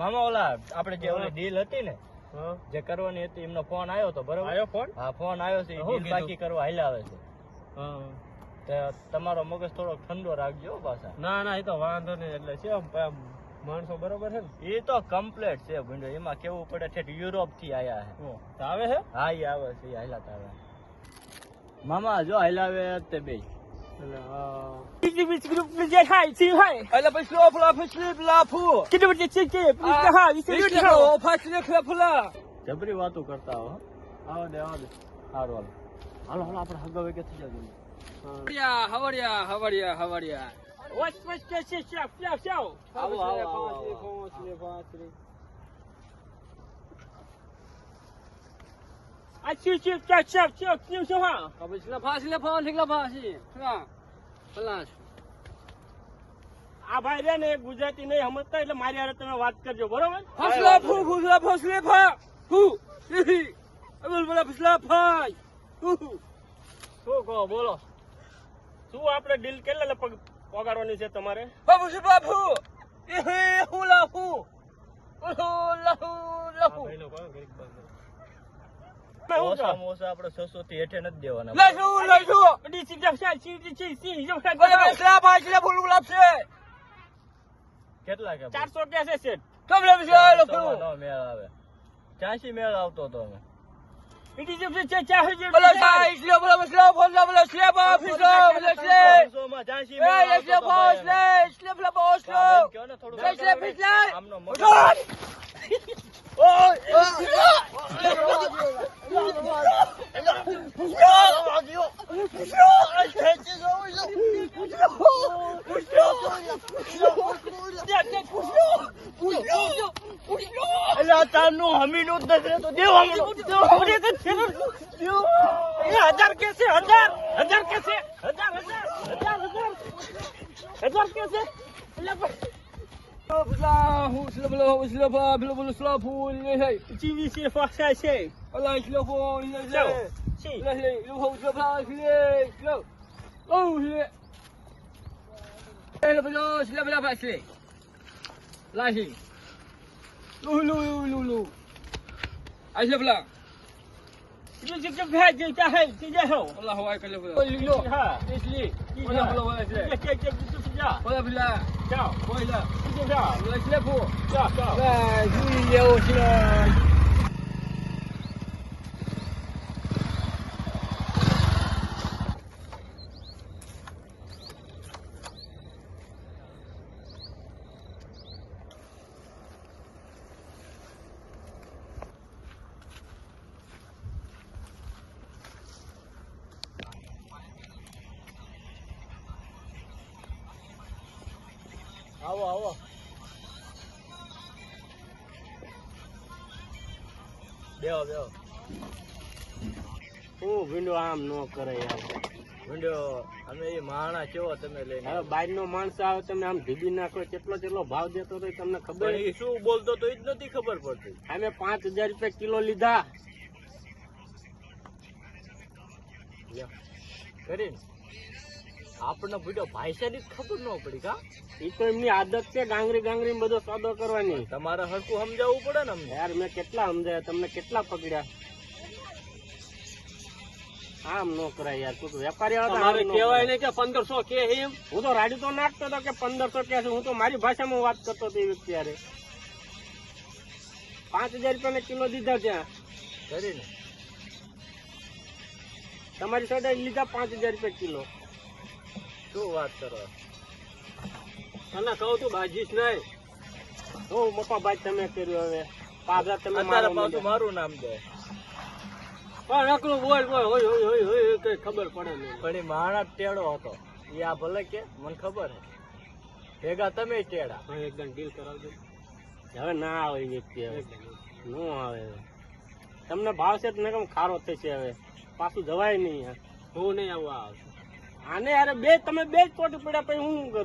મામા ઓલા આપણે જે ઓલી ડીલ હતી ને જે કરવાની હતી એમનો ફોન આવ્યો તો બરોબર આવ્યો ફોન? હા ફોન આવ્યો છે ડીલ બાકી કરવા હાલ્યા આવે છે તમારો મગજ થોડોક ઠંડો રાખજો પાછા ના ના એ તો વાંધો નહીં એટલે છે આમ માણસો બરોબર છે ને એ તો કમ્પ્લીટ છે ભૂંડો એમાં કેવું પડે છે યુરોપ થી આયા છે આવે છે હા એ આવે છે એ હાલ્યા આવે મામા જો હાલાવે તે બે જબરી વાતો કરતા હો આવો દે સારું હાલો હાલો હાલો આપણે હગાવે કે થઈ જજો હવડિયા આવો આવો આ ભાઈ રે ને ગુજરાતી નહીં સમજતા એટલે મારી હારે તમે વાત કરજો બરોબર શું કહો બોલો શું આપણે ડીલ કેટલા પગાડવાની છે તમારે ઓછા આપણે 600 થી હેઠે નથી દેવાના કેટલા કે 400 કે છે સેટ મેળ આવે 84 મેળ આવતો હતો અમે હમીનું જ નથી તો દેવ 1000 કે છે 1000 કે છે 1000 કે છે આવો આવો બેહો બેહો ભીંડો આમ ન કરે યાર ભૂંડો અમે એ માણા કેવો તમે લઈને હવે બાર નો માણસ આવે તમે આમ ઢીબી નાખો કેટલો ભાવ દેતો તો તમને ખબર એ શું બોલતો તો એ જ નથી ખબર પડતી અમે 5000 રૂપિયા કિલો લીધા કરીને આપણને ભૂંડો ભાઈ સાહેબ ખબર ન પડી કા એ તો એમની આદત છે ગાંગરી બધો સોદો કરવાની તમારે હરખું સમજાવવું પડે ને અમને યાર મેં કેટલા સમજાયા તમને કેટલા પકડ્યા આમ નો કરાય યાર તું વેપારી કહેવાય નહીં કે 1500 કે એમ હું તો રાડી તો નાખતો હતો કે 1500 કે હું તો મારી ભાષામાં વાત કરતો હતો એ વ્યક્તિ યારે 5000 રૂપિયા કિલો દીધા ત્યાં કરીને તમારી સાઈડે લીધા 5000 રૂપિયા કિલો શું વાત કરો તને કહું તું બાજીશ નહીં હું મોટા ભાઈ તમે કર્યું હવે પાછા તમે મારું નામ દે પણ નકરું બોલ હોય કઈ ખબર પડે નહીં પણ એ માણા ટેડો હતો એ આ ભલે કે મને ખબર હે ભેગા તમે ટેડા એકદમ ડીલ કરાવજો હવે ના આવે એ વ્યક્તિ હવે નો આવે તમને ભાવ છે તો કેમ ખારો થશે હવે પાછું જવાય નહીં હું નહીં આવવા આવશે આને યાર તમે બે જ ચોટી પડ્યા પછી હું કરું